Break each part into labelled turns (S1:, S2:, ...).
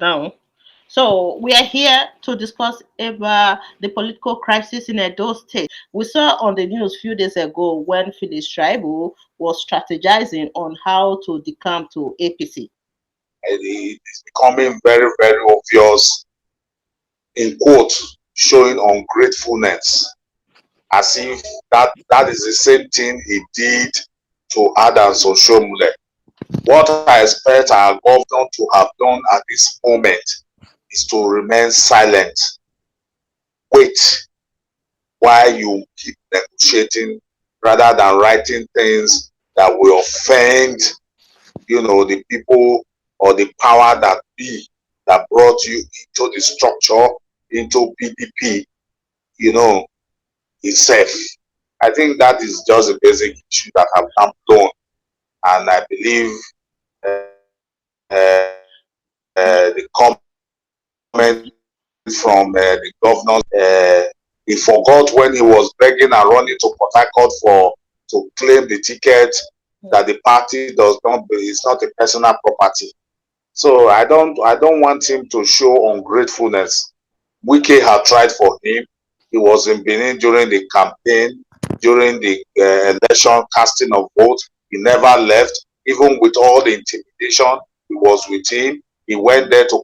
S1: now. So we are here to discuss about the political crisis in Edo State. We saw on the news a few days ago when Phyllis Shaibu was strategizing on how to decamp to APC.
S2: It's becoming very, very obvious, in quote, showing ungratefulness, as if that is the same thing he did to Adams Oshomule. What I expect our governor to have done at this moment is to remain silent. Wait while you keep negotiating rather than writing things that will offend, the people or the power that be that brought you into the structure, into PDP, you know, itself. I think that is just a basic issue that have come blown, and I believe the comment from the governor, he forgot when he was begging and running to Port Harcourt to claim the ticket, that the party does not, it's not a personal property. So I don't want him to show ungratefulness. Wike had tried for him. He was in Benin during the campaign, during the election casting of votes. He never left, even with all the intimidation. He was with him. He went there to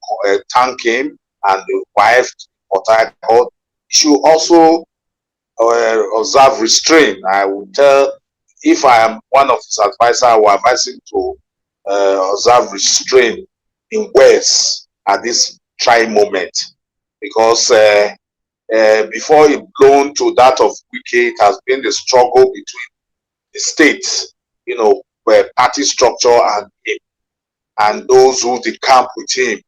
S2: thank him and the wife Port Harcourt. He should also observe restraint. I would tell, if I am one of his advisors, I will advise him to observe restraint in words at this trying moment, because before it blown to that of Wike, it has been the struggle between the states, where party structure and him, and those who decamp with him.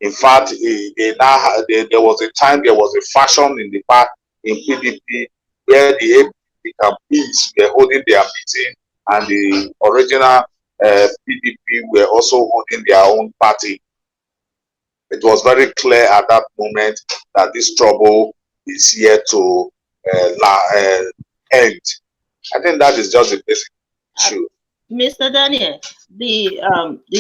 S2: In fact, there was a time, there was a faction in the party in PDP where the APC campees were holding their meeting, and the original PDP were also holding their own party. It was very clear at that moment that this trouble is here to end. I think that is just a basic issue.
S1: Mr. Daniel, the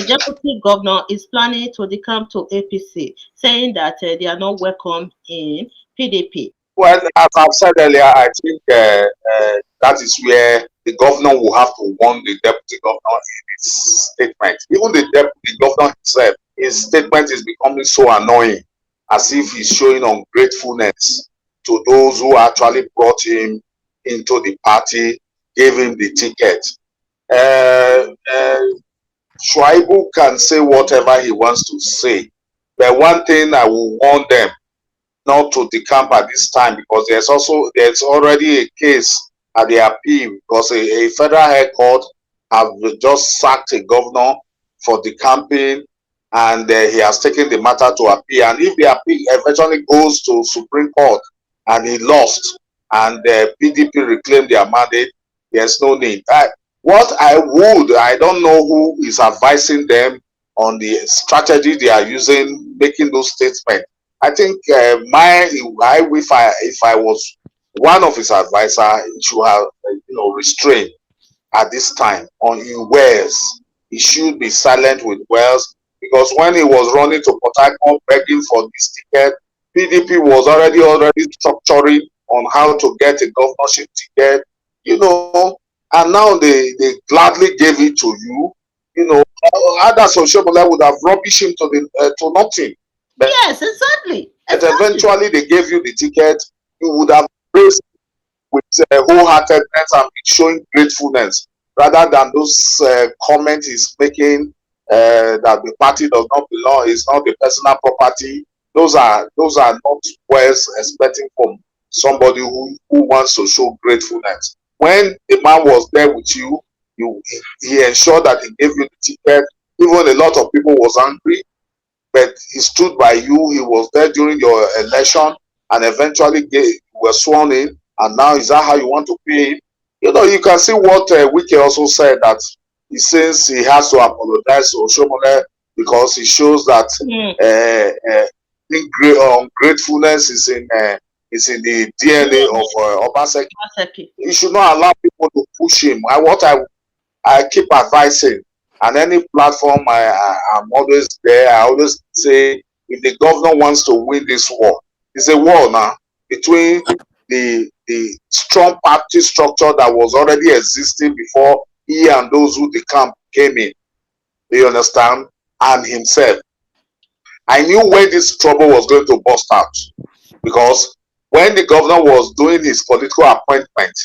S1: deputy governor is planning to decamp to APC, saying that they are not welcome in PDP.
S2: Well, as I've said earlier, I think that is where the governor will have to warn the deputy governor in his statement. Even the deputy governor himself, his statement is becoming so annoying, as if he's showing ungratefulness to those who actually brought him into the party, gave him the ticket. Shaibu can say whatever he wants to say, but one thing I will warn them not to decamp at this time, because there's already a case at the appeal, because a federal high court have just sacked a governor for decamping, and he has taken the matter to appeal. And if the appeal eventually goes to Supreme Court and he lost, and the PDP reclaimed their mandate, there's no need. I don't know who is advising them on the strategy they are using, making those statements. I think if I was one of his advisors, he should have restraint at this time on his words. He should be silent with words, because when he was running to Port Harcourt begging for this ticket, PDP was already structuring on how to get a governorship ticket, and now they gladly gave it to you. Others of Shobola would have rubbished him to nothing.
S1: But, yes, exactly.
S2: But eventually they gave you the ticket. You would have praised with wholeheartedness and showing gratefulness, rather than those comments he's making that the party does not belong, it's not the personal property. Those are not words expecting from somebody who wants to show gratefulness. When the man was there with you, he ensured that he gave you the ticket. Even a lot of people was angry, but he stood by you. He was there during your election, and eventually were sworn in. And now, is that how you want to pay him? You can see what Wike also said, that he says he has to apologize to Oshomole because he shows that ungratefulness is in the DNA of Obaseki. He should not allow people to push him. I keep advising, and any platform I'm always there. I always say if the governor wants to win this war. It's a war now between the strong party structure that was already existing before he and those who Decamp came in. Do you understand? And himself. I knew when this trouble was going to burst out, because when the governor was doing his political appointment,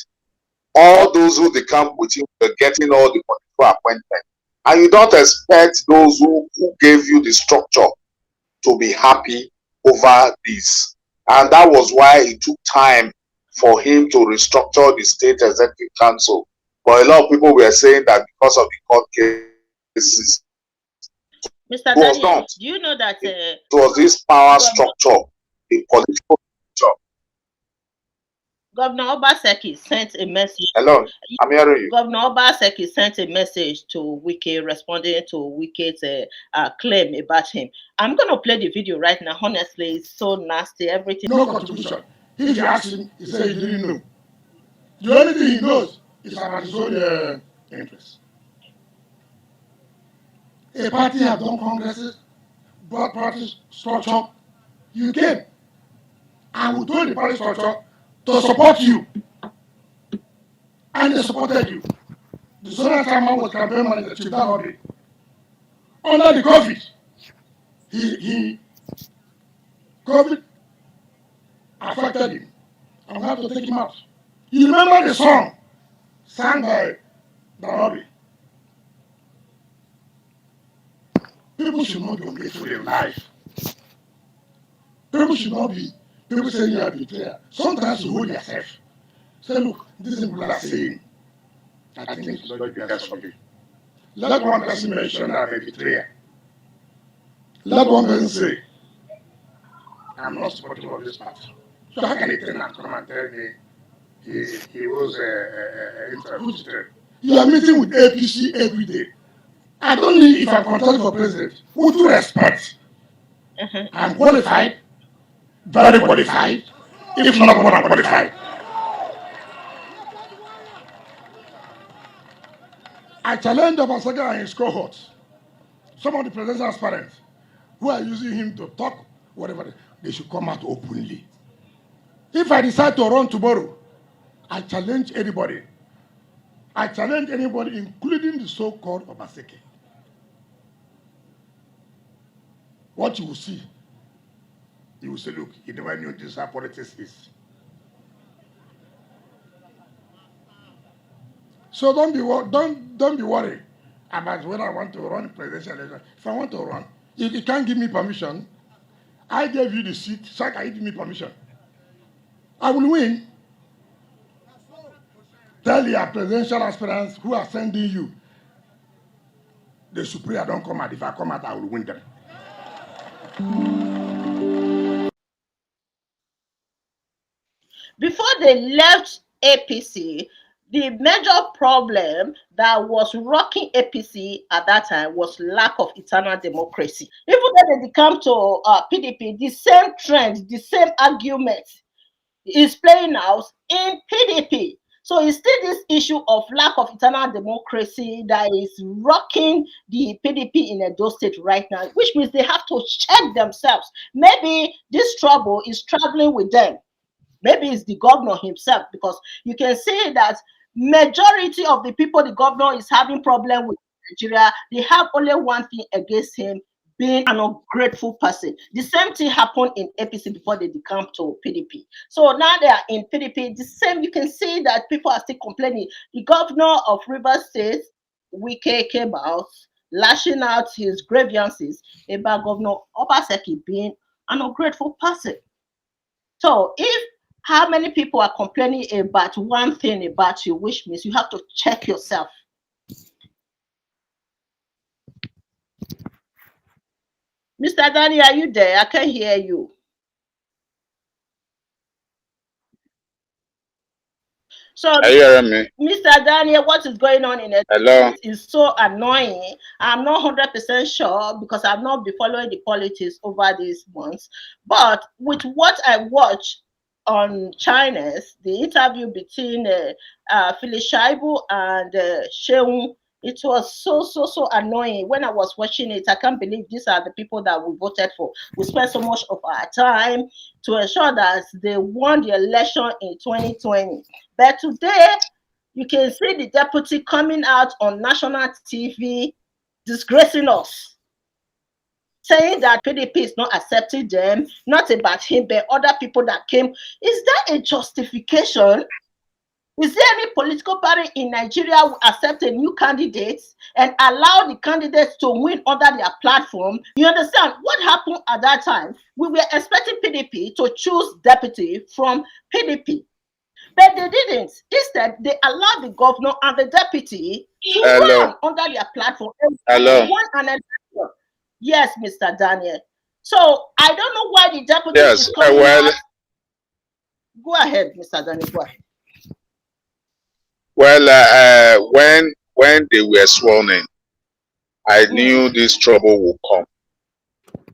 S2: all those who Decamp with him were getting all the political appointment. And you don't expect those who gave you the structure to be happy over this. And that was why it took time for him to restructure the state executive council. But a lot of people were saying that because of the court cases,
S1: Mr.
S2: it was
S1: Daniel,
S2: not.
S1: do you know that
S2: It was this power structure, the political structure.
S1: Governor Obaseki sent a message?
S2: Hello, I'm hearing you.
S1: Governor Obaseki sent a message to Wike, responding to Wike's claim about him. I'm going to play the video right now. Honestly, it's so nasty. Everything.
S3: No contribution. If you ask him, he said he didn't know. The only thing he knows is about his own interests. A party have done congresses, brought party structure. You came and we told the party structure to support you. And they supported you. The zonal chairman was campaign manager, Chief Danode. Under the COVID, COVID affected him. And we had to take him out. You remember the song sang by Danode? People should not be ungrateful in life. People should not be, people saying you are betrayal. Sometimes you hold yourself. Say, look, this is what people are saying. I think it's not the best of you. Let one person mention that I'm a betrayer. Let one person say, I'm not supportive of this party. So how can he turn and come and tell me he was a You are meeting with APC every day. I don't know if I'm contesting for president. With due respect, I'm qualified, very qualified, if not more than qualified. I challenge Obaseki and his cohorts, some of the presidential aspirants who are using him to talk, whatever, they should come out openly. If I decide to run tomorrow, I challenge anybody. I challenge anybody, including the so-called Obaseki. What you will see, you will say, look, he never knew this how politics is. So don't be worried about when I want to run presidential election. If I want to run, if you can't give me permission, I gave you the seat, so can you give me permission? I will win. Tell your presidential aspirants who are sending you, the Supreme don't come out. If I come out, I will win them.
S1: Before they left APC, the major problem that was rocking APC at that time was lack of internal democracy. Even when they come to PDP, the same trend, the same argument is playing out in PDP. So it's still this issue of lack of internal democracy that is rocking the PDP in Edo State right now, which means they have to check themselves. Maybe this trouble is traveling with them. Maybe it's the governor himself, because you can see that majority of the people the governor is having problem with Nigeria, they have only one thing against him, being an ungrateful person. The same thing happened in APC before they decamped to PDP. So now they are in PDP. The same, you can see that people are still complaining. The governor of Rivers State, Wike, came out lashing out his grievances about Governor Obaseki being an ungrateful person. So if how many people are complaining about one thing about you, which means you have to check yourself. Mr. Danny, are you there? I can't hear you. So,
S4: are you hearing me?
S1: Mr. Daniel, what is going on in it?
S4: Hello?
S1: Is so annoying. I'm not 100% sure because I've not been following the politics over these months. But with what I watched on China's, the interview between Phyllis Shaibu and Shaibu, It was so annoying when I was watching it. I can't believe these are the people that we voted for. We spent so much of our time to ensure that they won the election in 2020. But today, you can see the deputy coming out on national TV disgracing us, saying that PDP is not accepting them, not about him, but other people that came. Is that a justification? Is there any political party in Nigeria who accept a new candidate and allow the candidates to win under their platform? You understand what happened at that time? We were expecting PDP to choose deputy from PDP, but they didn't. Instead, they allowed the governor and the deputy to run under their platform and won an election. Yes, Mr. Daniel. So I don't know why the deputy is coming out. Go ahead, Mr. Daniel. Go ahead.
S2: Well, when they were sworn in, I knew this trouble would come.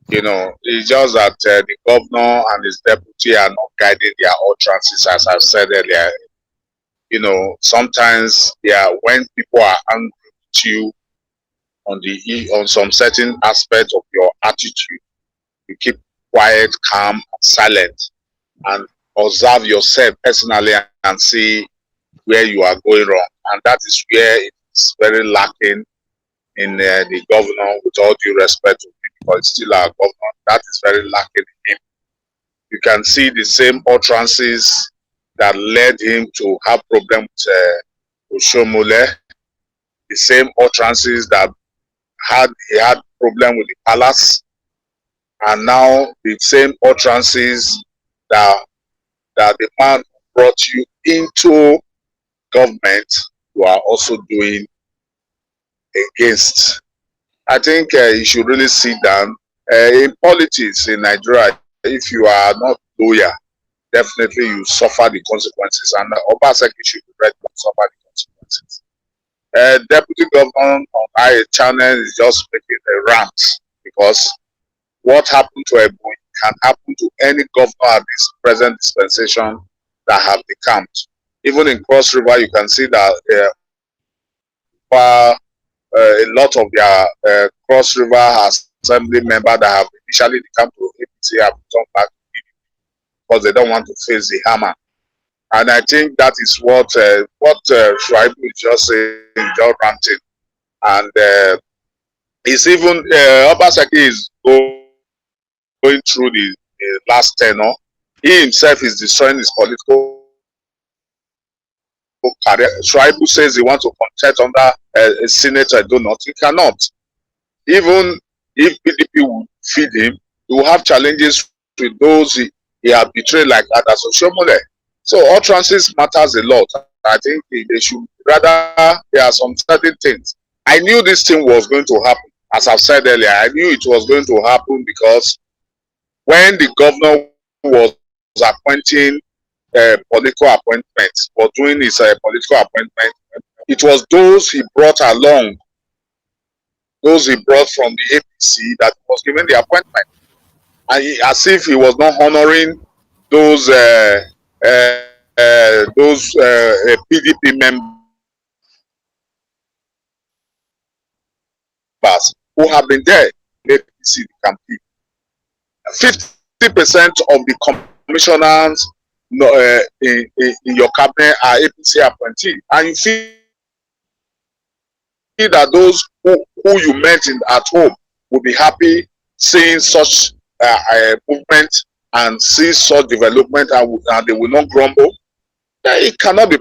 S2: You know, it's just that the governor and his deputy are not guiding their utterances, as I've said earlier. You know, sometimes when people are angry with you on some certain aspect of your attitude, you keep quiet, calm, and silent, and observe yourself personally and see where you are going wrong. And that is where it's very lacking in the governor, with all due respect to him, because it's still our governor. That is very lacking in him. You can see the same utterances that led him to have problems with Oshomole, the same utterances that he had problem with the palace, and now the same utterances that the man who brought you into government you are also doing against. I think you should really sit down. In politics in Nigeria, if you are not loyal, definitely you suffer the consequences, and Obaseki should be ready to suffer the consequences. Deputy governor on I channel is just making a rant, because what happened to Ebony can happen to any governor at this present dispensation that have decamped. Even in Cross River, you can see that a lot of their Cross River assembly members that have initially decamped to APC have come back because they don't want to face the hammer. And I think that is what Shaibu is just saying, just ranting. And it's even Obaseki is going through the last tenure. He himself is destroying his political career. Shaibu says he wants to contest under a senator. Do not. He cannot. Even if PDP will feed him, he will have challenges with those he has betrayed, like Adas Oshomole. So utterances matters a lot. I think they should rather, there are some certain things. I knew this thing was going to happen. As I've said earlier, I knew it was going to happen, because when the governor was appointing political appointments, or doing his political appointment, it was those he brought along, those he brought from the APC, that was given the appointment. And as if he was not honoring those PDP members who have been there in the APC campaign. 50% of the commissioners in your cabinet are APC appointees, and you feel that those who you met at home will be happy seeing such movement and see such development, and they will not grumble. It cannot be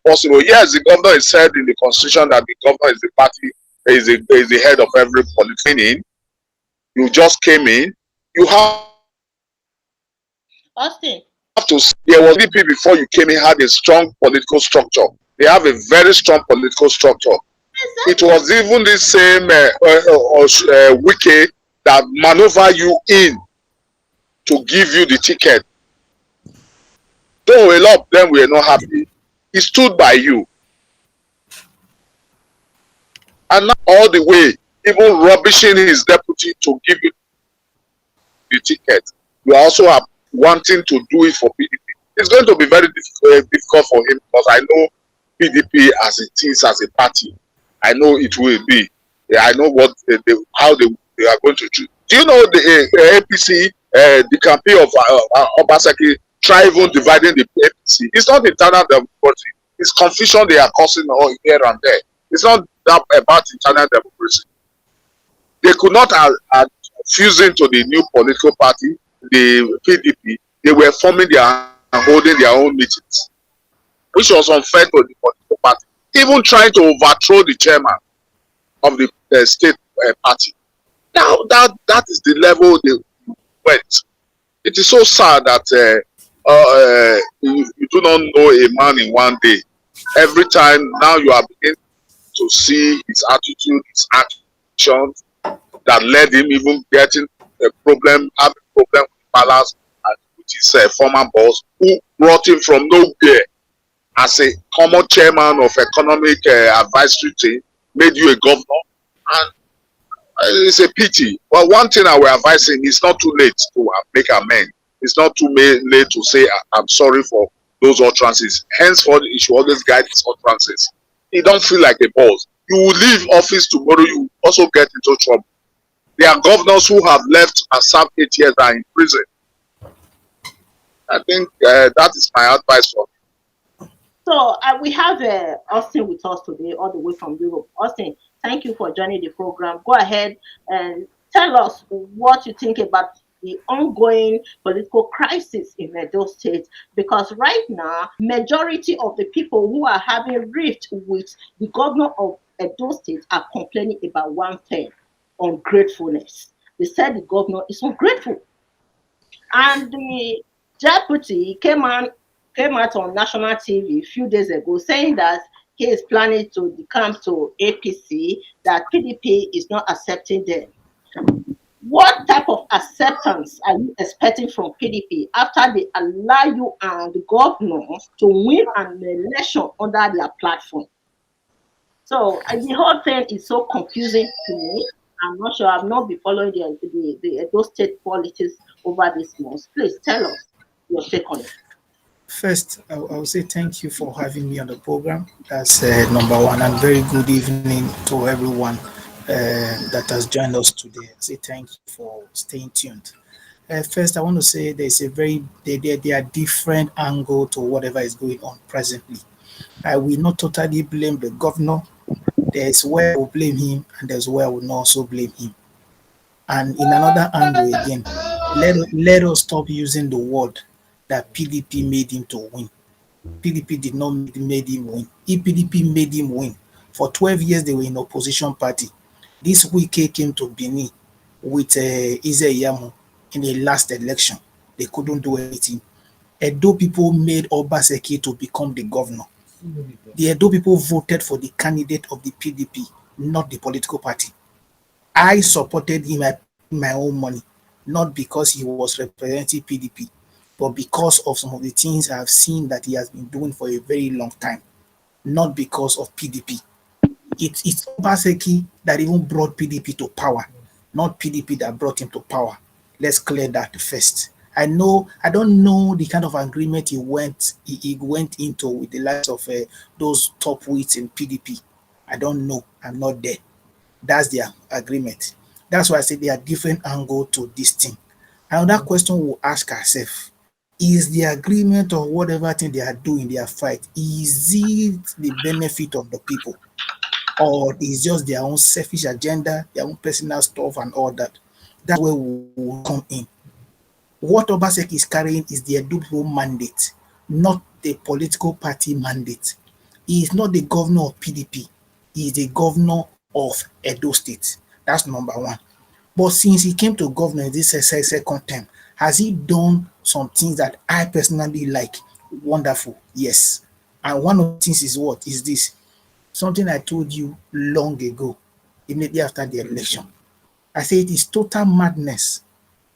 S2: possible. Yes, the governor is said in the constitution that the governor is the party, is the head of every political. You just came in. You have
S1: Austin.
S2: to. There was DP before you came in, had a strong political structure. They have a very strong political structure. It was even the same Wike that maneuver you in to give you the ticket. Though a lot of them were not happy, he stood by you. And now all the way, even rubbishing his deputy to give you the ticket. You also are wanting to do it for PDP. It's going to be very difficult for him because I know PDP as it is as a party. I know it will be. Yeah, I know what how they are going to choose. Do you know the APC, the campaign of Obaseki, try even dividing the APC? It's not internal democracy. It's confusion they are causing all here and there. It's not that about internal democracy. They could not fuse into the new political party, the PDP. They were forming their and holding their own meetings, which was unfair to the political party. Even trying to overthrow the chairman of the state party. Now that is the level they went. It is so sad that you do not know a man in one day. Every time now you are beginning to see his attitude, his actions that led him even getting a problem, having a problem with the palace and with his former boss, who brought him from nowhere as a common chairman of economic advisory team, made you a governor, and it's a pity. Well, one thing I will advise him: it's not too late to make amends. It's not too late to say I'm sorry for those utterances. Henceforth, he should always guide his utterances. He don't feel like a boss. You will leave office tomorrow. You also get into trouble. There are governors who have left and served 8 years and are in prison. I think that is my advice for him.
S1: So we have Austin with us today, all the way from Europe. Austin, thank you for joining the program. Go ahead and tell us what you think about the ongoing political crisis in Edo State, because right now, majority of the people who are having rift with the governor of Edo State are complaining about one thing: ungratefulness. They said the governor is ungrateful. And the deputy came out on national TV a few days ago saying that he is planning to decamp to APC, that PDP is not accepting them. What type of acceptance are you expecting from PDP after they allow you and the governor to win an election under their platform? So the whole thing is so confusing to me. I'm not sure. I've not been following the Edo State politics over this month. Please tell us your take on it.
S4: First, I will say thank you for having me on the program. That's number one, and very good evening to everyone that has joined us today. I say thank you for staying tuned. First, I want to say there's a there are different angle to whatever is going on presently. I will not totally blame the governor. There's where I will blame him, and there's where I will not also blame him. And in another angle again, let us stop using the word that PDP made him to win. PDP did not made him win. If PDP made him win, for 12 years they were in opposition party. This Wike came to Benin with Ize in the last election. They couldn't do anything. Edo people made Obaseki to become the governor. The Edo people voted for the candidate of the PDP, not the political party. I supported him. I paid my own money, not because he was representing PDP, but because of some of the things I have seen that he has been doing for a very long time, not because of PDP. It's Obaseki that even brought PDP to power, not PDP that brought him to power. Let's clear that first. I don't know the kind of agreement he went into with the likes of those top wits in PDP. I don't know. I'm not there. That's their agreement. That's why I say there are different angles to this thing. Another question we'll ask ourselves: is the agreement or whatever thing they are doing, their fight, is it the benefit of the people? Or is just their own selfish agenda, their own personal stuff and all that? That's where we will come in. What Obaseki is carrying is the Edo mandate, not the political party mandate. He is not the governor of PDP. He is the governor of Edo State. That's number one. But since he came to governor this second term, has he done some things that I personally like? Wonderful, yes. And one of the things is what? Is this. Something I told you long ago, immediately after the election. I say it is total madness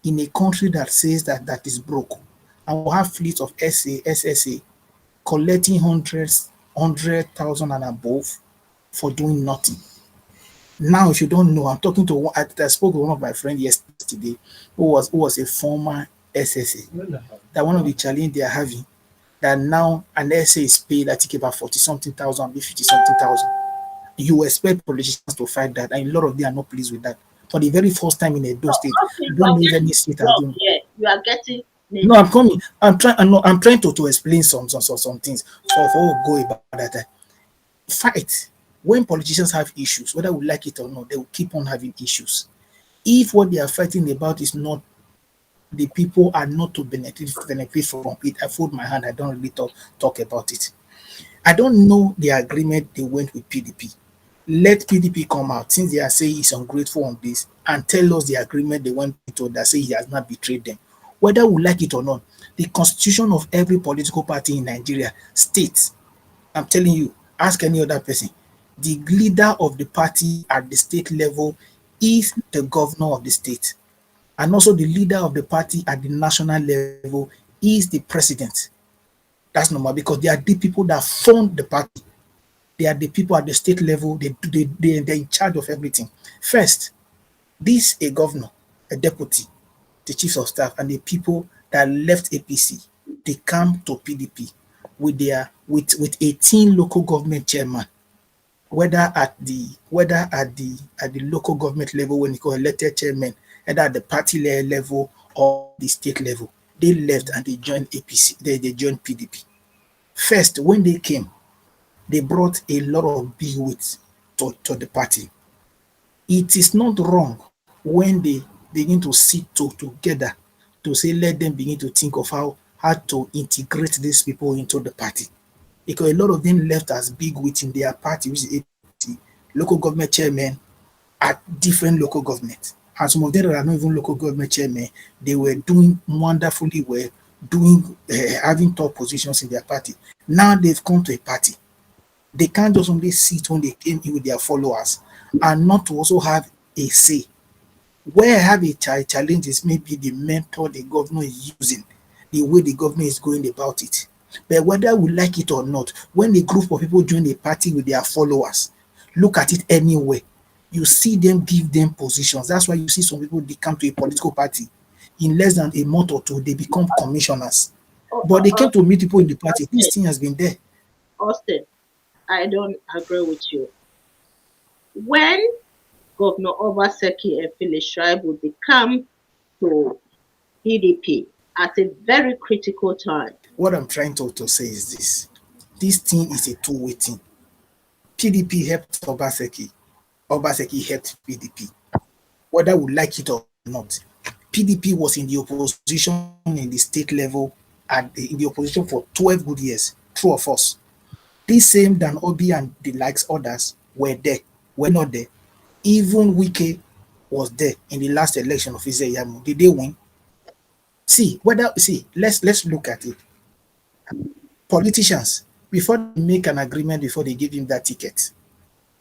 S4: in a country that says that is broke, and will have fleets of SSA collecting 100,000 and above for doing nothing. Now, if you don't know, I'm talking to I spoke with one of my friends yesterday who was a former SSA. That one of the challenge they are having that now an essay is paid, I think about 40 something thousand, 50 something thousand. You expect politicians to fight that, and a lot of them are not pleased with that. For the very first time in Edo
S1: So,
S4: State,
S1: okay,
S4: I
S1: you
S4: don't
S1: are
S4: know if any
S1: getting
S4: state has
S1: wrong
S4: done.
S1: here. You are getting
S4: No,
S1: me.
S4: I'm coming. I'm trying to explain some things for go about that. Fight when politicians have issues, whether we like it or not, they will keep on having issues. If what they are fighting about is not the people are not to benefit from it, I fold my hand. I don't really talk about it. I don't know the agreement they went with PDP. Let PDP come out since they are saying he's ungrateful on this and tell us the agreement they went into that say he has not betrayed them. Whether we like it or not, the constitution of every political party in Nigeria states, I'm telling you, ask any other person, the leader of the party at the state level is the governor of the state. And also the leader of the party at the national level is the president. That's normal because they are the people that fund the party. They are the people at the state level. They're in charge of everything. First, this a governor, a deputy, the chiefs of staff, and the people that left APC, they come to PDP with 18 local government chairman, whether at the local government level when you call elected chairman, either at the party level or the state level, they left and they joined APC. They joined PDP. First, when they came, they brought a lot of big weight to the party. It is not wrong when they begin to sit together to say let them begin to think of how to integrate these people into the party. Because a lot of them left as big weight in their party, which is APC, local government chairmen at different local governments. And some of them that are not even local government chairmen, they were doing wonderfully well, doing having top positions in their party. Now they've come to a party. They can't just only sit when they came in with their followers and not to also have a say. Where I have a challenge is maybe the mentor the governor is using, the way the governor is going about it. But whether we like it or not, when a group of people join a party with their followers, look at it anywhere, you see them give them positions. That's why you see some people they come to a political party. In less than a month or two, they become commissioners.
S1: Oh,
S4: But they came to meet people in the party. This
S1: Austin,
S4: thing has been there.
S1: Austin, I don't agree with you. When Governor Obaseki and Phyllis Shaibu they come to PDP at a very critical time.
S4: What I'm trying to say is this. This thing is a two-way thing. PDP helped Obaseki. Obaseki helped PDP. Whether we like it or not, PDP was in the opposition in the state level in the opposition for 12 good years, true or false. This same Dan Obi and the likes others were there, were not there. Even Wike was there in the last election of Yamu. Did they win? Let's look at it. Politicians, before they make an agreement, before they give him that ticket,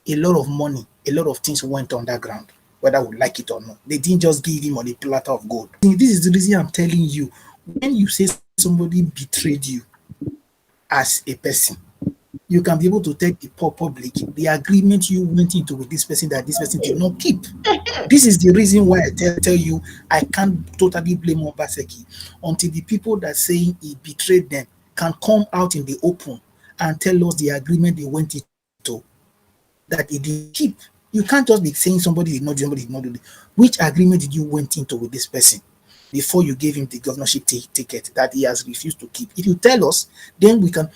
S4: a lot of money, a lot of things went underground, whether we like it or not. They didn't just give him on a platter of gold. This is the reason I'm telling you. When you say somebody betrayed you as a person, you can be able to tell the public the agreement you went into with this person that this person did not keep. This is the reason why I tell you I can't totally blame Obaseki until the people that say he betrayed them can come out in the open and tell us the agreement they went into that he didn't keep. You can't just be saying somebody did not do it. Which agreement did you went into with this person before you gave him the governorship ticket that he has refused to keep? If you tell us, then we can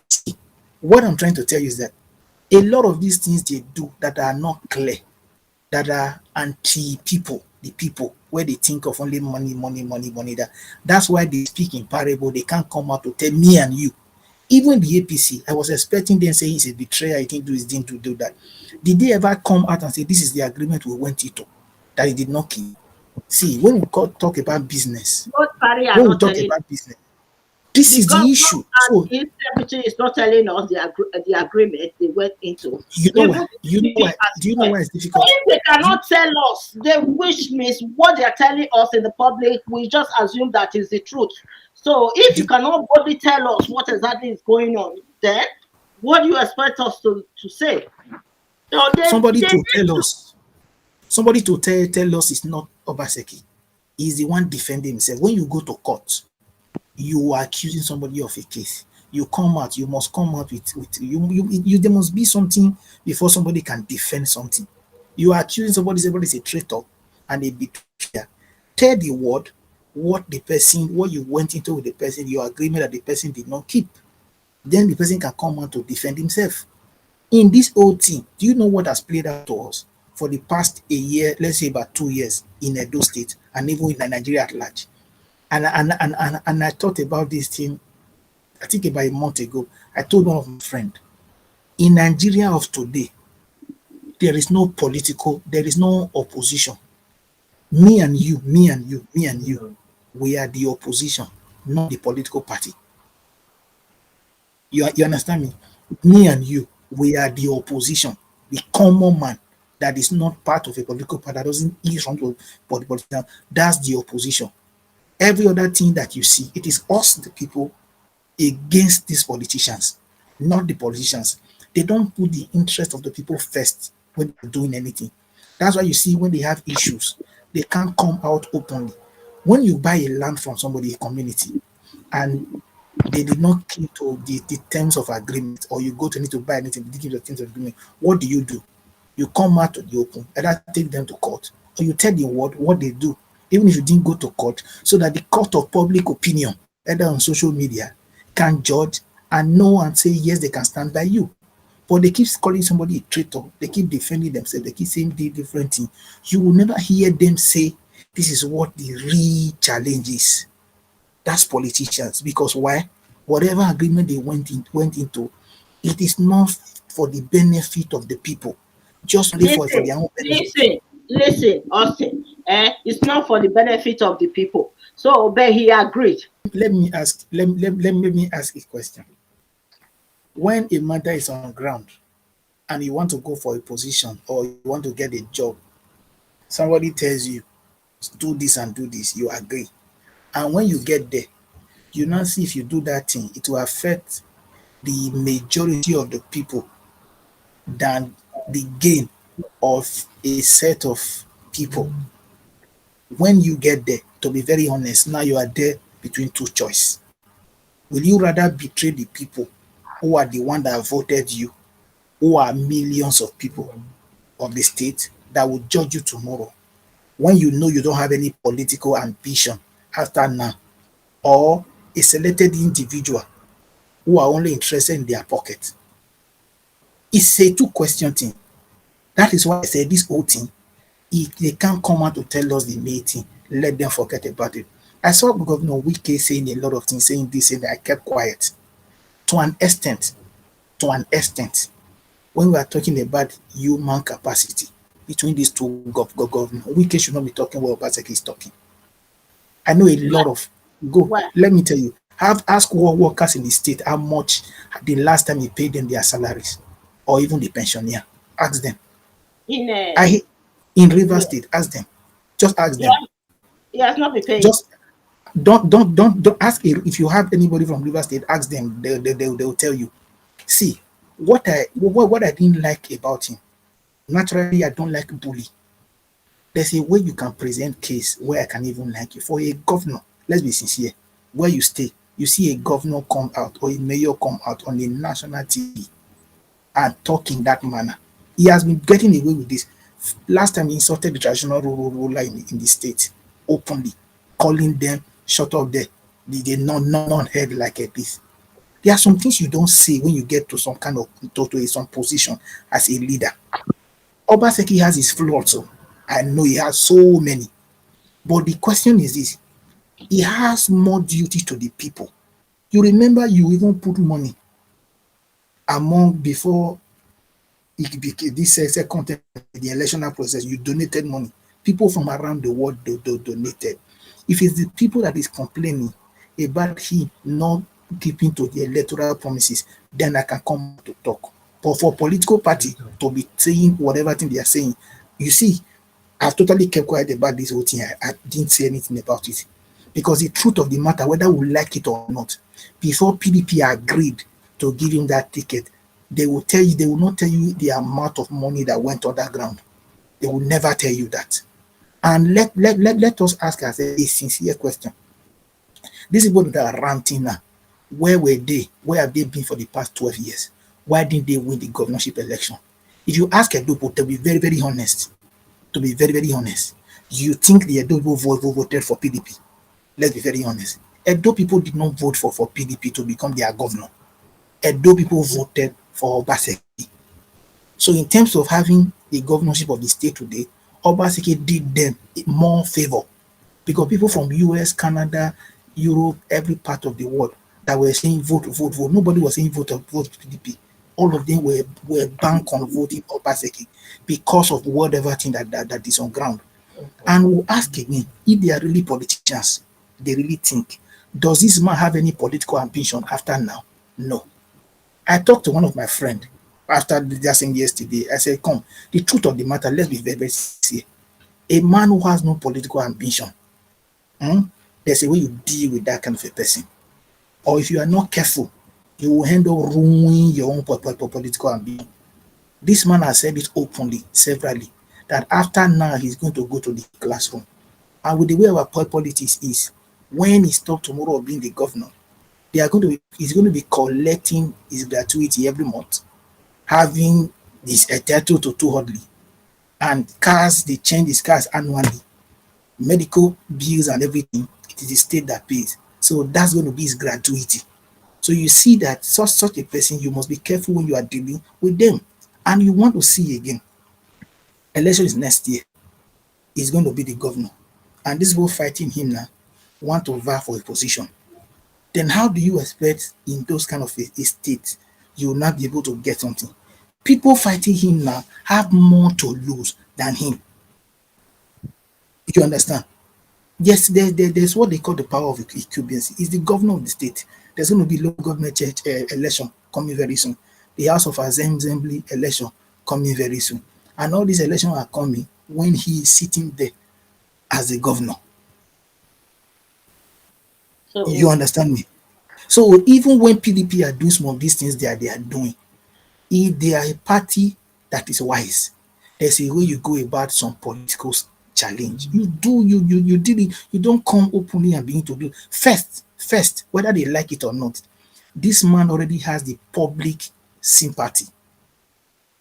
S4: see. What I'm trying to tell you is that a lot of these things they do that are not clear, that are anti-people, the people, where they think of only money, money, money, money. That's why they speak in parable. They can't come out to tell me and you. Even the APC, I was expecting them saying he's a betrayer, he didn't do this, didn't do that. Did they ever come out and say this is the agreement we went into that he did not keep? See, when we talk about business,
S1: Both party are
S4: when we
S1: not
S4: talk
S1: telling
S4: about business, this
S1: the
S4: is the
S1: governor
S4: issue.
S1: and
S4: So
S1: his deputy is not telling us the agreement they went into.
S4: you know
S1: Even
S4: why?
S1: the
S4: You know
S1: PDP
S4: why?
S1: as
S4: Do you know
S1: well.
S4: why it's
S1: So
S4: difficult?
S1: if they
S4: Do you,
S1: cannot tell us, they which means what they are telling us in the public, we just assume that is the truth. So if you
S4: do,
S1: cannot boldly tell us what exactly is going on, then what do you expect us to say? So
S4: somebody
S1: they
S4: to
S1: need
S4: tell
S1: to.
S4: us, somebody to tell us it's not Obaseki. He's the one defending himself. When you go to court, you are accusing somebody of a case. You come out, you must come out with you there must be something before somebody can defend something. You are accusing somebody is a traitor and a betrayer. Tell the world what you went into with the person, your agreement that the person did not keep. Then the person can come out to defend himself. In this whole thing, do you know what has played out to us for the past a year, let's say about 2 years in Edo State and even in Nigeria at large? And I thought about this thing, I think about a month ago. I told one of my friends, in Nigeria of today, there is no opposition. Me and you, me and you, me and you, we are the opposition, not the political party. You understand me? Me and you, we are the opposition, the common man that is not part of a political party, that doesn't eat from the political. That's the opposition. Every other thing that you see, it is us, the people, against these politicians, not the politicians. They don't put the interest of the people first when they're doing anything. That's why you see when they have issues, they can't come out openly. When you buy a land from somebody, a community, and they did not keep to the terms of agreement, or you go to need to buy anything, they give the terms of agreement, what do? You come out to the open, either take them to court, or you tell the world what they do, even if you didn't go to court, so that the court of public opinion, either on social media, can judge and know and say, yes, they can stand by you. But they keep calling somebody a traitor, they keep defending themselves, they keep saying the different thing. You will never hear them say, this is what the real challenge is. That's politicians. Because why? Whatever agreement they went into, it is not for the benefit of the people, just only for
S1: Listen,
S4: their own benefit.
S1: listen, Austin. It's not for the benefit of the people. So, but he agreed.
S4: Let me ask a question. When a matter is on ground and you want to go for a position or you want to get a job, somebody tells you, do this and do this, you agree. And when you get there, you now see if you do that thing, it will affect the majority of the people than the gain of a set of people. When you get there, to be very honest, now you are there between two choices. Will you rather betray the people who are the one that voted you, who are millions of people of the state that will judge you tomorrow, when you know you don't have any political ambition after now, or a selected individual who are only interested in their pocket? It's a two-question thing. That is why I said this whole thing, if they can't come out to tell us the main thing, let them forget about it. I saw Governor Wike saying a lot of things, saying this, saying that. I kept quiet. To an extent, when we are talking about human capacity between these two governments, Wike should not be talking what Obaseki is talking. I know a lot of
S1: Well,
S4: let me tell you, have ask workers in the state how much the last time he paid them their salaries, or even the pensioner. Ask them.
S1: in
S4: I in River
S1: yeah,
S4: State, ask them. Just ask
S1: he
S4: them.
S1: has, he has not been paying.
S4: Just don't ask if you have anybody from River State, ask them. They'll tell you. See, what I didn't like about him. Naturally, I don't like bully. There's a way you can present case where I can even like you. For a governor, let's be sincere, where you stay, you see a governor come out or a mayor come out on a national TV and talk in that manner. He has been getting away with this. Last time he insulted the traditional ruler in the state openly, calling them shut up there. They not head like a this. There are some things you don't say when you get to some kind of to some position as a leader. Obaseki has his flaws, so I know he has so many. But the question is this: he has more duty to the people. You remember you even put money among before this second term, the electoral process. You donated money. People from around the world donated. If it's the people that is complaining about him not keeping to the electoral promises, then I can come to talk. But for political party to be saying whatever thing they are saying, you see, I've totally kept quiet about this whole thing. I didn't say anything about it. Because the truth of the matter, whether we like it or not, before PDP agreed to give him that ticket, they will tell you, they will not tell you the amount of money that went underground. They will never tell you that. And let us ask ourselves a sincere question. These people that are ranting now, Where were they? Where have they been for the past 12 years? Why didn't they win the governorship election? If you ask Edo people, to be very, very honest, to be very, very honest, you think the Edo people voted for PDP? Let's be very honest. Edo people did not vote for PDP to become their governor. Edo people voted for Obaseki. So in terms of having the governorship of the state today, Obaseki did them more favor because people from US, Canada, Europe, every part of the world that were saying vote, vote, vote. Nobody was saying vote PDP. All of them were bank on voting Obaseki because of whatever thing that is on ground. And we'll ask again, if they are really politicians, they really think, does this man have any political ambition after now? No. I talked to one of my friend after the thing yesterday. I said, come, the truth of the matter, let's be very, very sincere. A man who has no political ambition, there's a way you deal with that kind of a person. Or if you are not careful, you will end up ruining your own political ambition. This man has said it openly, severally, that after now he's going to go to the classroom. And with the way our politics is, when he stops tomorrow of being the governor, he's going to be collecting his gratuity every month, having this title to 200, and cars, they change his cars annually, medical bills and everything. It is the state that pays. So that's going to be his gratuity. So you see that such a person, you must be careful when you are dealing with them. And you want to see again, election is next year. He's going to be the governor. And these people fighting him now want to vie for a position. Then how do you expect in those kind of a state you will not be able to get something? People fighting him now have more to lose than him. You understand? Yes, there's what they call the power of incumbency. He's the governor of the state. There's going to be local government election coming very soon. The House of Assembly election coming very soon. And all these elections are coming when he is sitting there as the governor. You
S1: So
S4: understand me? So even when PDP are doing some of these things they are doing, if they are a party that is wise, there's a way you go about some political challenge. You did it. You don't come openly and begin to do first, whether they like it or not. This man already has the public sympathy,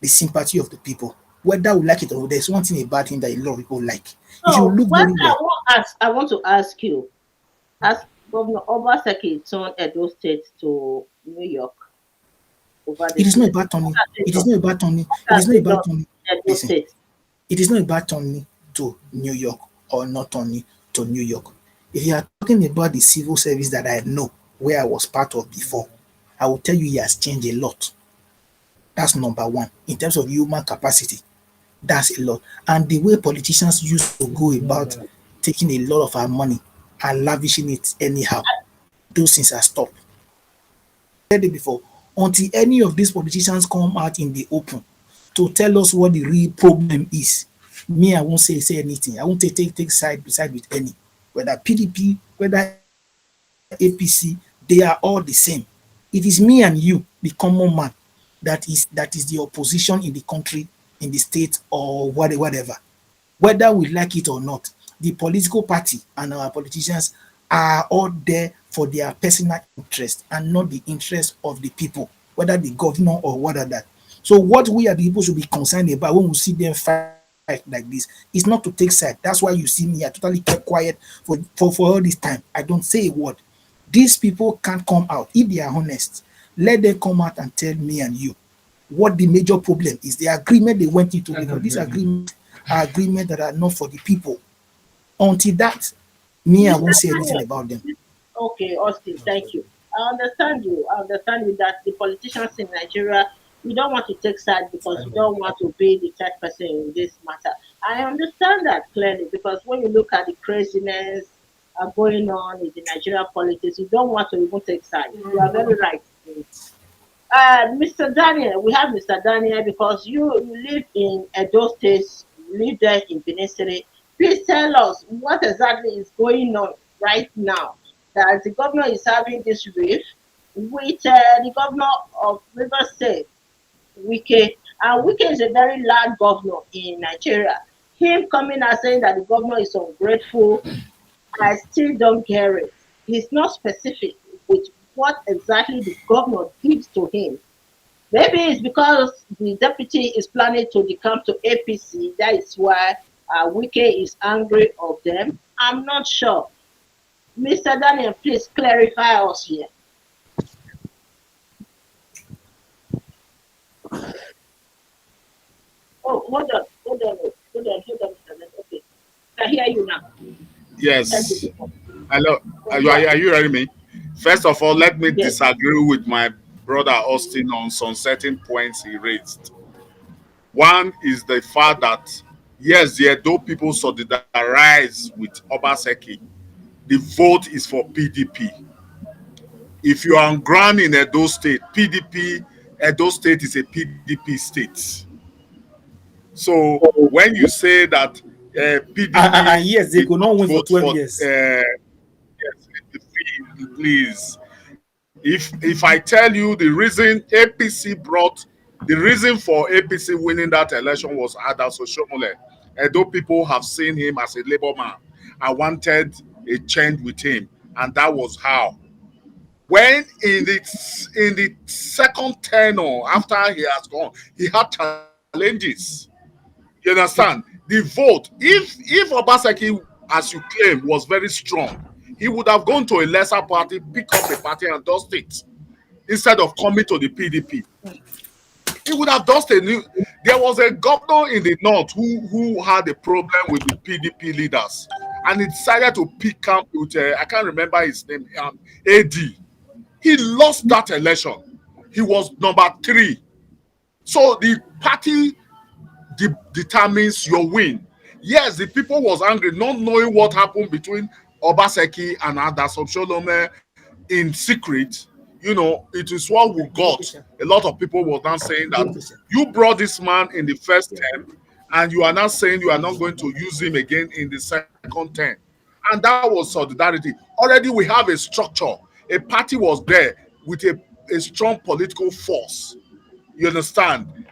S4: the sympathy of the people. Whether we like it or not, there's one thing about him that a lot of people like. If you
S1: So,
S4: look
S1: what
S4: very well,
S1: I want to ask you, as Governor Obaseki turned Edo State to New York over
S4: it
S1: this
S4: is not
S1: election,
S4: about turning.
S1: what has he
S4: It is
S1: done?
S4: not about turning.
S1: What
S4: It
S1: has
S4: is not
S1: he
S4: about
S1: done
S4: turning.
S1: in Edo
S4: Listen,
S1: State?
S4: it is not about turning to New York or not turning to New York. If you are talking about the civil service that I know, where I was part of before, I will tell you he has changed a lot. That's number one. In terms of human capacity, that's a lot. And the way politicians used to go about taking a lot of our money and lavishing it anyhow, those things are stopped. I said it before, until any of these politicians come out in the open to tell us what the real problem is, me, I won't say anything. I won't take side with any. Whether PDP, whether APC, they are all the same. It is me and you, the common man, that is the opposition in the country, in the state, or whatever. Whether we like it or not, the political party and our politicians are all there for their personal interest and not the interest of the people, whether the governor or whatever. So what we are the people should be concerned about when we see them fight like this is not to take side. That's why you see me, I totally kept quiet for all this time. I don't say a word. These people can't come out. If they are honest, let them come out and tell me and you what the major problem is. The agreement they went into, because these agreements are agreements that are not for the people. Until that, me, I
S1: Mr.
S4: won't say anything
S1: Daniel,
S4: about them.
S1: okay, Austin, thank you. I understand you. I understand you that the politicians in Nigeria, you don't want to take side because you don't want to be the third person in this matter. I understand that clearly because when you look at the craziness going on in the Nigerian politics, you don't want to even take side. You are very right. Mr. Daniel, we have Mr. Daniel because you live in Edo State, you live there in Benin City. Please tell us what exactly is going on right now that the governor is having this rift with the governor of River State, Wike. And Wike is a very large governor in Nigeria. Him coming and saying that the governor is ungrateful, I still don't get it. He's not specific with what exactly the governor gives to him. Maybe it's because the deputy is planning to decamp to APC. That is why Wike is angry of them. I'm not sure. Mr. Daniel, please clarify us here. Oh, hold on, Mr. Daniel. Okay, I hear you now. Thank you.
S5: Yes. Hello.
S1: Oh, yeah.
S5: Are you hearing me? First of all, let me
S1: Yes.
S5: disagree with my brother Austin on some certain points he raised. One is the fact that yes, the Edo people solidarize with Obaseki. The vote is for PDP. If you are on ground in Edo State, Edo State is a PDP state. So when you say that
S4: And
S5: PDP
S4: yes, they
S5: did
S4: could not
S5: not
S4: win for
S5: vote
S4: 12
S5: for
S4: years.
S5: yes, please. If I tell you the reason APC brought the reason for APC winning that election was Ada Soshomole. Edo people have seen him as a labor man. I wanted a change with him, and that was how. When in the second tenor after he has gone, he had challenges. You understand? The vote, if Obaseki, as you claim, was very strong, he would have gone to a lesser party, pick up the party and dust it instead of coming to the PDP. He would have dust a new. There was a governor in the north who had a problem with the PDP leaders, and he decided to pick up with I can't remember his name, AD. He lost that election. He was number 3. So the party determines your win. Yes, the people was angry, not knowing what happened between Obaseki and Adasom Sholome in secret. You know, it is what we got. A lot of people were now saying that you brought this man in the first term, and you are now saying you are not going to use him again in the second term. And that was solidarity. Already we have a structure. A party was there with a strong political force. You understand?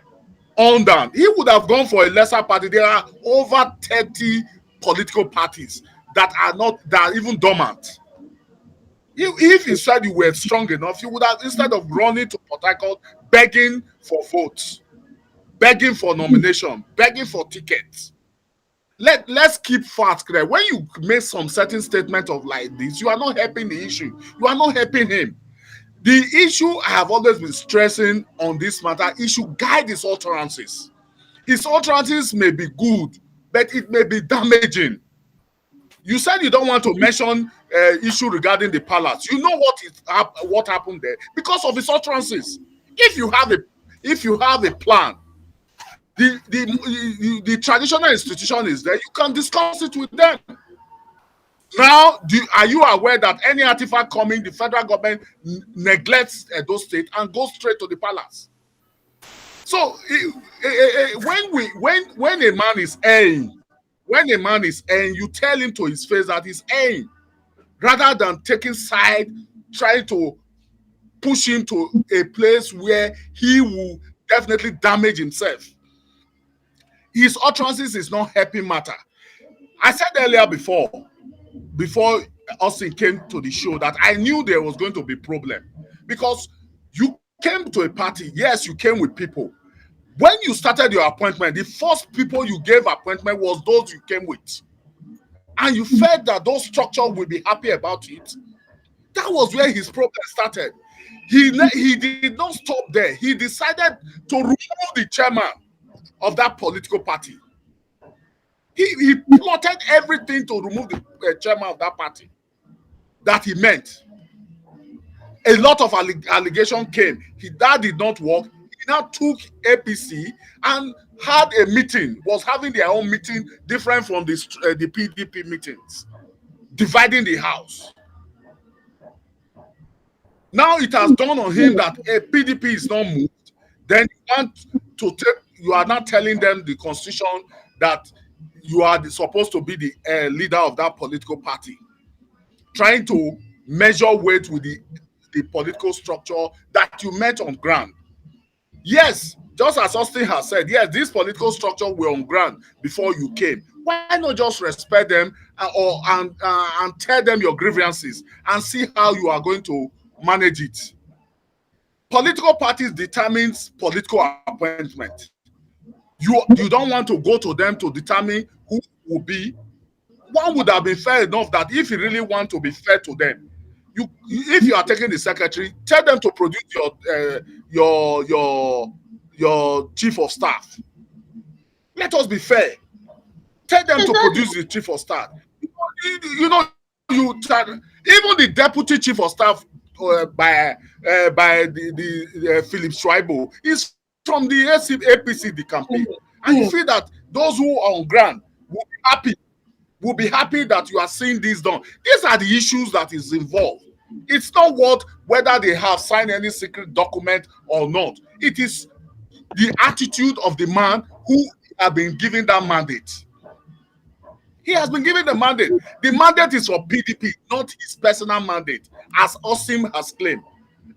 S5: On down. He would have gone for a lesser party. There are over 30 political parties that are even dormant. If you said you were strong enough, you would have, instead of running to Port Harcourt begging for votes, begging for nomination, begging for tickets. Let's keep facts clear. When you make some certain statement of like this, you are not helping the issue. You are not helping him. The issue I have always been stressing on this matter, he should guide his utterances. His utterances may be good, but it may be damaging. You said you don't want to mention issue regarding the palace. You know what happened there because of his utterances. If you have a plan, the traditional institution is there. You can discuss it with them. Now, are you aware that any artifact coming, the federal government neglects those states and goes straight to the palace? So when a man is erring, you tell him to his face that he's erring, rather than taking side, trying to push him to a place where he will definitely damage himself. His utterances is not helping matter. I said earlier before Austin came to the show that I knew there was going to be problem because you came to a party. Yes, you came with people. When you started your appointment, the first people you gave appointment was those you came with. And you felt that those structure will be happy about it. That was where his problem started. He did not stop there. He decided to remove the chairman of that political party. He plotted everything to remove the chairman of that party that he meant. A lot of allegation came. That did not work. He now took APC and had a meeting, was having their own meeting different from the PDP meetings, dividing the house. Now it has dawned on him that a PDP is not moved. Then you are not telling them the constitution that you are supposed to be the leader of that political party, trying to measure weight with the political structure that you met on ground. Yes, just as Austin has said, yes, this political structure were on ground before you came. Why not just respect them and tell them your grievances and see how you are going to manage it. Political parties determines political appointment. You don't want to go to them to determine who will be. One would have been fair enough that if you really want to be fair to them, if you are taking the secretary, tell them to produce your your chief of staff. Let us be fair. Tell them to
S1: Exactly.
S5: produce the chief of staff. Even the deputy chief of staff by the Philip Shaibu is from the APC Decamp. And you feel that those who are on ground will be happy that you are seeing this done. These are the issues that is involved. It's not whether they have signed any secret document or not. It is the attitude of the man who has been given that mandate. He has been given the mandate. The mandate is for PDP, not his personal mandate, as Osim has claimed.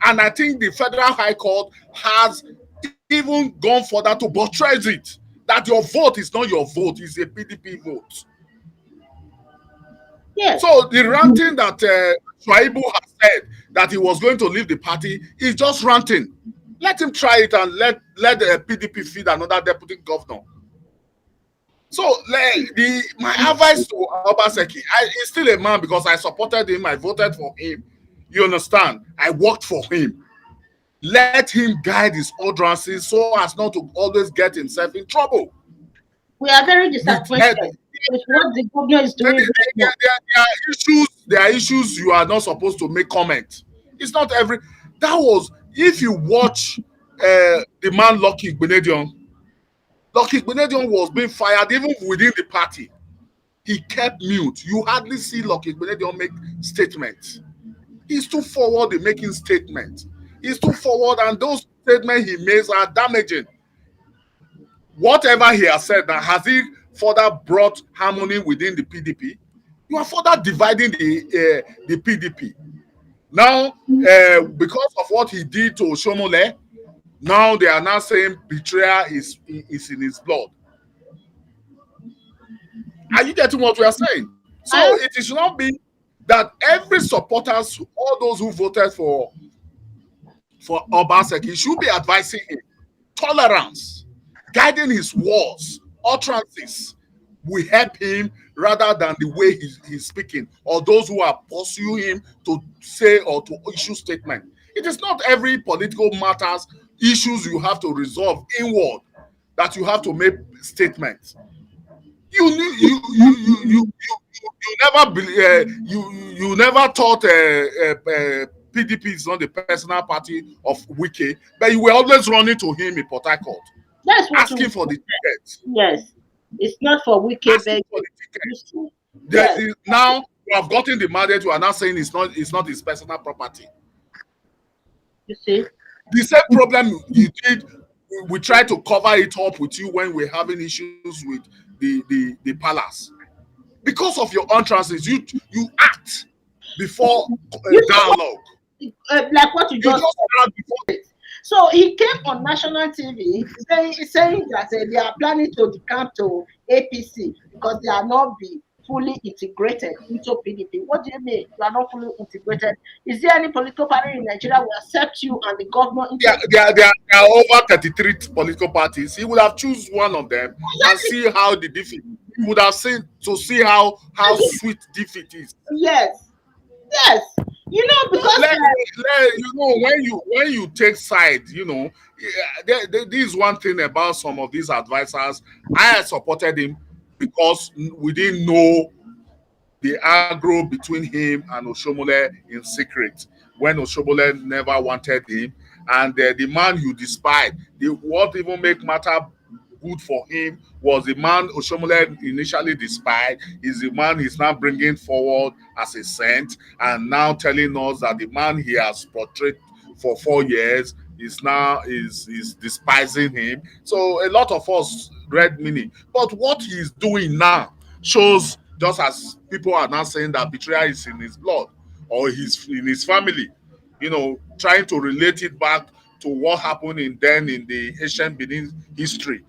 S5: And I think the Federal High Court has even gone further to buttress it, that your vote is not your vote, it's a PDP vote.
S1: Yes.
S5: So the ranting that Shaibu has said that he was going to leave the party is just ranting. Let him try it and let the PDP feed another deputy governor. So my advice to Obaseki, he's still a man because I supported him, I voted for him. You understand? I worked for him. Let him guide his utterances so as not to always get himself in trouble.
S1: We are very disappointed with what the governor is doing.
S5: There are issues you are not supposed to make comment. It's not every. That was, if you watch the man Lucky Benedion was being fired even within the party. He kept mute. You hardly see Lucky Benedion make statements. He's too forward in making statements. He's too forward, and those statements he makes are damaging. Whatever he has said, now has he further brought harmony within the PDP? You are further dividing the PDP. Now, because of what he did to Oshomole, now they are now saying betrayal is in his blood. Are you getting what we are saying? So it should not be that every supporters, all those who voted for Obaseki, should be advising him tolerance, guiding his words, utterances will help him rather than the way he's speaking, or those who are pursuing him to say or to issue statement. It is not every political matters issues you have to resolve inward that you have to make statements. You never thought PDP is not the personal party of Wike, but you were always running to him in Port Harcourt.
S1: That's what
S5: asking for the ticket.
S1: Yes, it's not for Wike.
S5: Asking for the ticket. Now you have gotten the mandate. You are now saying it's not his personal property.
S1: You see,
S5: the same problem you did. We tried to cover it up with you when we're having issues with the palace. Because of your utterances, you act before dialogue.
S1: Like what you just said. So he came on national TV saying that they are planning to decamp to APC because they are not be fully integrated into PDP. What do you mean? You are not fully integrated. Is there any political party in Nigeria will accept you and the governor?
S5: There are over 33 political parties. He would have choose one of them and see how the defeat. He would have seen to see how sweet defeat is.
S1: Yes. You know, because
S5: when you take side, there is one thing about some of these advisors. I supported him because we didn't know the aggro between him and Oshomole in secret when Oshomole never wanted him, and the man you despise. What even make matter good for him was the man Oshomole initially despised is the man he's now bringing forward as a saint, and now telling us that the man he has portrayed for 4 years is despising him. So a lot of us read meaning, but what he's doing now shows, just as people are now saying that betrayal is in his blood or he's in his family, trying to relate it back to what happened in the ancient Benin history.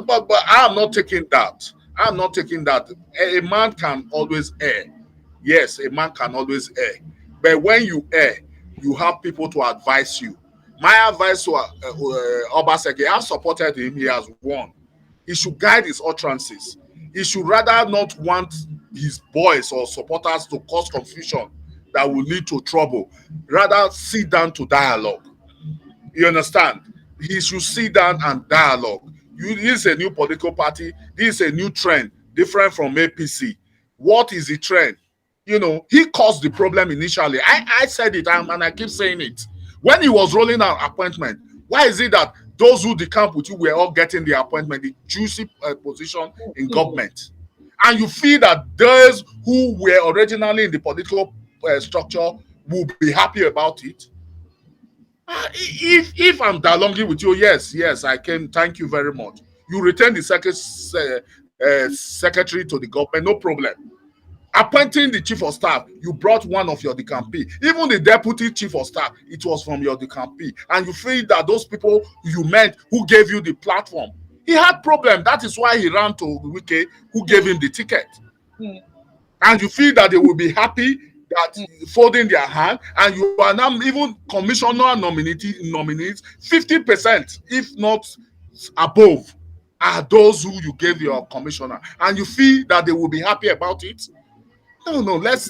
S5: But I'm not taking that. I'm not taking that. A man can always err. Yes, a man can always err. But when you err, you have people to advise you. My advice to Obaseki, I've supported him. He has won. He should guide his utterances. He should rather not want his boys or supporters to cause confusion that will lead to trouble. Rather sit down to dialogue. You understand? He should sit down and dialogue. This is a new political party. This is a new trend, different from APC. What is the trend? You know, he caused the problem initially. I said it and I keep saying it. When he was rolling out appointment, why is it that those who decamp with you were all getting the appointment, the juicy position in government? And you feel that those who were originally in the political structure will be happy about it? If I'm dialoguing with you, yes, I can. Thank you very much. You return the secretary to the government, no problem. Appointing the chief of staff, you brought one of your decampee. Even the deputy chief of staff, it was from your decampee. And you feel that those people you met who gave you the platform, he had problem. That is why he ran to Wike, who gave him the ticket. And you feel that they will be happy that folding their hand, and you are now even commissioner nominees 50%, if not above, are those who you gave your commissioner, and you feel that they will be happy about it. No, let's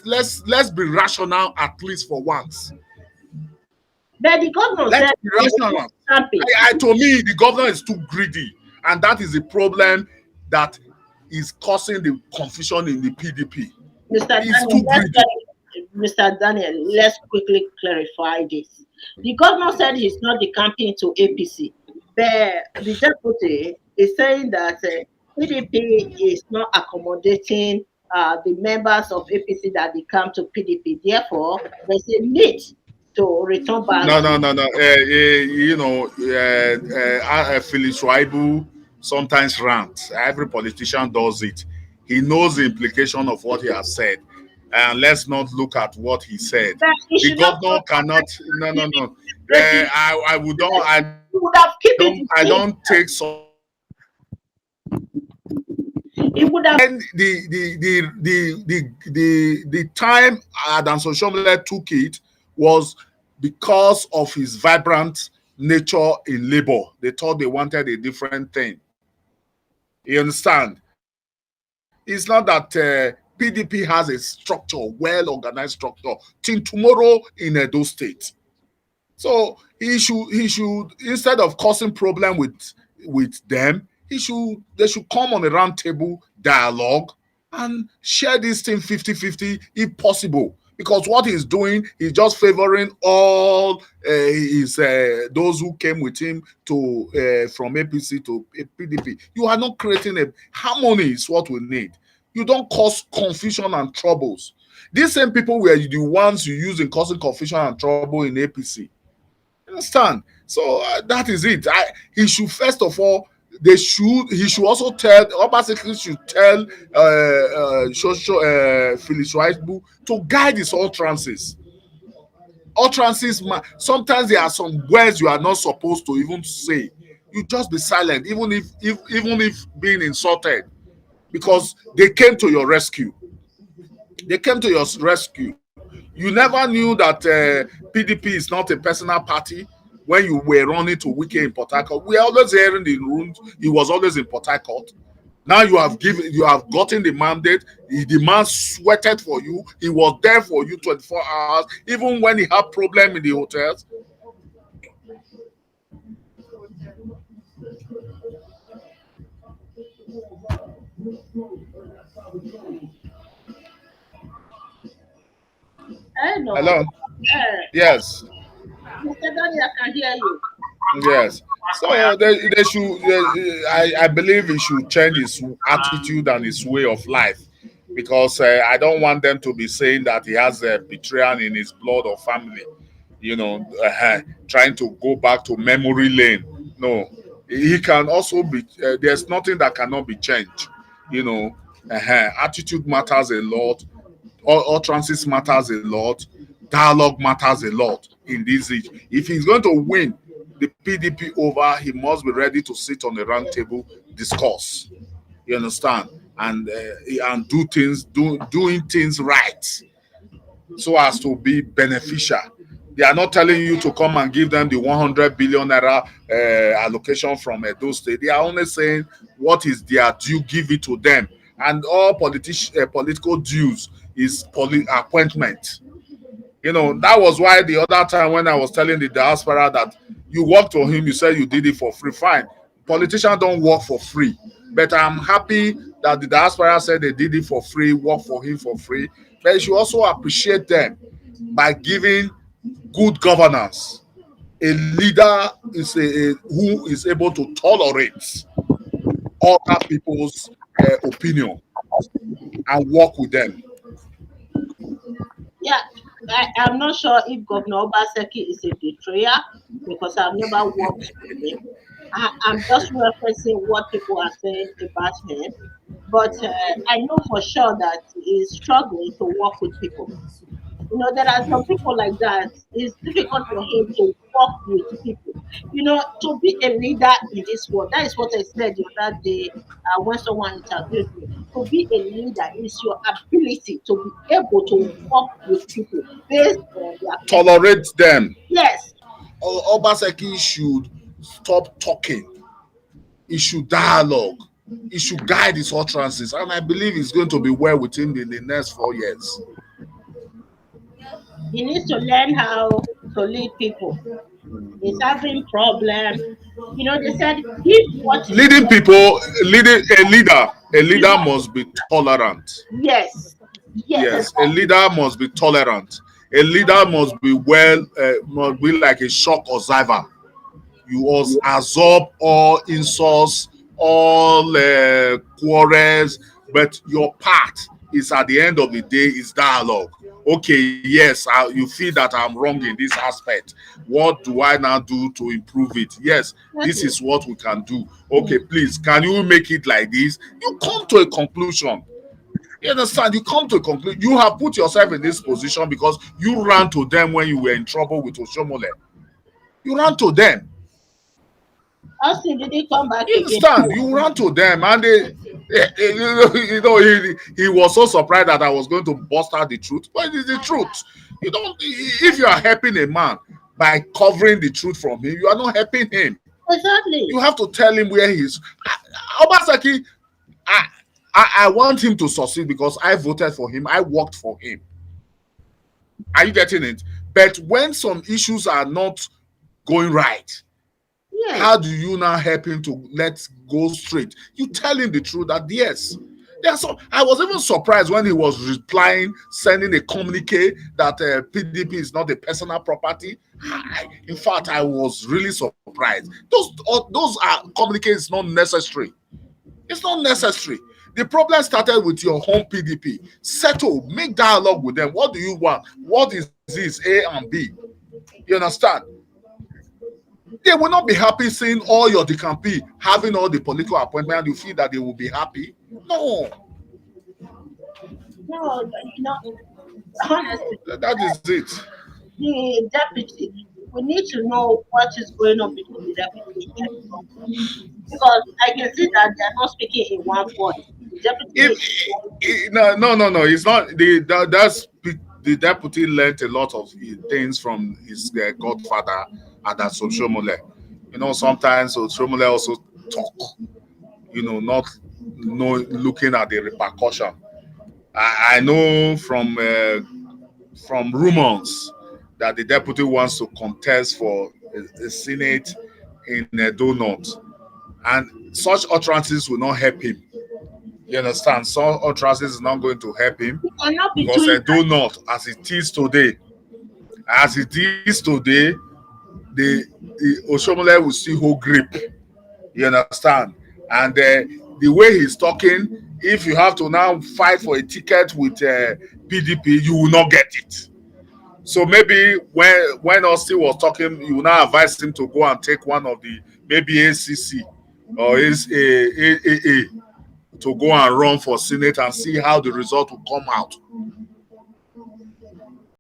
S5: be rational at least for once.
S1: But the governor
S5: Let's
S1: said
S5: be rational. To me, the governor is too greedy, and that is the problem that is causing the confusion in the PDP.
S1: Mr. Daniel, let's quickly clarify this. The governor said he's not decamping to APC, but the deputy is saying that PDP is not accommodating the members of APC that decamp to PDP. Therefore, there's a need to return back.
S5: No. You know, Phyllis Shaibu sometimes rants. Every politician does it. He knows the implication of what he has said. And let's not look at what he said. The governor cannot. No. I don't take so.
S1: It would have.
S5: And the time Adam Soshomole took it was because of his vibrant nature in labor. They thought they wanted a different thing. You understand? It's not that PDP has a structure, well-organized structure, till tomorrow in Edo State. So he should instead of causing problem with them, they should come on a round table dialogue and share this thing 50-50 if possible. Because what he's doing, he's just favoring all those who came with him to from APC to PDP. You are not creating a harmony is what we need. You don't cause confusion and troubles. These same people were the ones you use in causing confusion and trouble in APC. Understand? So that is it. He should first of all, he should also tell Obaseki should tell Phyllis Shaibu to guide his utterances. Utterances, sometimes there are some words you are not supposed to even say. You just be silent, even if being insulted, because they came to your rescue. They came to your rescue. You never knew that PDP is not a personal party. When you were running to Wike in Port Harcourt, we are always hearing the rooms. He was always in Port Harcourt. Now you have gotten the mandate. The man sweated for you. He was there for you 24 hours, even when he had problem in the hotels.
S1: Hello.
S5: Yes.
S1: Mr. Daniel, I can hear you.
S5: Yes. So they should. I believe he should change his attitude and his way of life, because I don't want them to be saying that he has a betrayal in his blood or family. You know, trying to go back to memory lane. No, he can also be. There's nothing that cannot be changed. You know, attitude matters a lot. Utterances matters a lot. Dialogue matters a lot in this age. If he's going to win the PDP over, he must be ready to sit on the round table, discuss. You understand? And doing things right, so as to be beneficial They are not telling you to come and give them the 100 billion naira allocation from Edo State. They are only saying what is their due, give it to them. And all political dues is appointment. That was why the other time when I was telling the diaspora that you worked for him, you said you did it for free. Fine. Politicians don't work for free. But I'm happy that the diaspora said they did it for free, work for him for free. But you should also appreciate them by giving good governance. A leader is who is able to tolerate other people's opinion and work with them.
S1: Yeah, I'm not sure if Governor Obaseki is a betrayer because I've never worked with him. I'm just referencing what people are saying about him, but I know for sure that he's struggling to work with people. There are some people like that. It's difficult for him to work with people. To be a leader in this world, that is what I said the other day when someone interviewed me. To be a leader is your ability to be able to work with people based on their
S5: Tolerate them.
S1: yes.
S5: Obaseki should stop talking. He should dialogue. He should guide his utterances. And I believe it's going to be well with him in the next 4 years.
S1: He needs to learn how to lead people. He's having problem. They said if what is
S5: Leading people, a leader must be tolerant.
S1: yes, yes,
S5: Yes, a leader must be tolerant. A leader must be must be like a shock observer. You must absorb all insults, all quarrels, but your part is at the end of the day is dialogue. Okay, yes, you feel that I'm wrong in this aspect. What do I now do to improve it? Yes, this is what we can do. Okay, please, can you make it like this? You come to a conclusion. You understand? You come to a conclusion. You have put yourself in this position because you ran to them when you were in trouble with Oshomole. You ran to them.
S1: Austin didn't come back
S5: You
S1: again.
S5: understand? You ran to them, and he was so surprised that I was going to bust out the truth. But it's the truth. You don't. If you are helping a man by covering the truth from him, you are not helping him.
S1: Exactly.
S5: You have to tell him where he is. Obaseki, I want him to succeed because I voted for him. I worked for him. Are you getting it? But when some issues are not going right,
S1: Yes.
S5: how do you now help him to let go straight? You tell him the truth that yes. I was even surprised when he was replying, sending a communique that PDP is not a personal property. In fact, I was really surprised. Those are communiques not necessary. It's not necessary. The problem started with your home PDP. Settle, make dialogue with them. What do you want? What is this A and B? You understand? They will not be happy seeing all your Decamp having all the political appointments. You feel that they will be happy? No.
S1: No, honestly,
S5: That is it.
S1: the deputy, we need to know what is going on between the deputy and the governor. Because I can see that they are not speaking in one voice. The deputy
S5: No. It's not the deputy learned a lot of things from his godfather, and that's Oshomole. Sometimes Oshomole also talk. Not looking at the repercussion. I know from rumors that the deputy wants to contest for a senate in Edo North, and such utterances will not help him. You understand? Such utterances is not going to help him
S1: cannot be
S5: because
S1: doing
S5: Edo North, as it is today, the Oshomole will still hold grip. You understand? And the way he's talking, if you have to now fight for a ticket with PDP, you will not get it. So maybe when Austin was talking, you will now advise him to go and take one of the maybe ACC or AAA to go and run for Senate and see how the result will come out.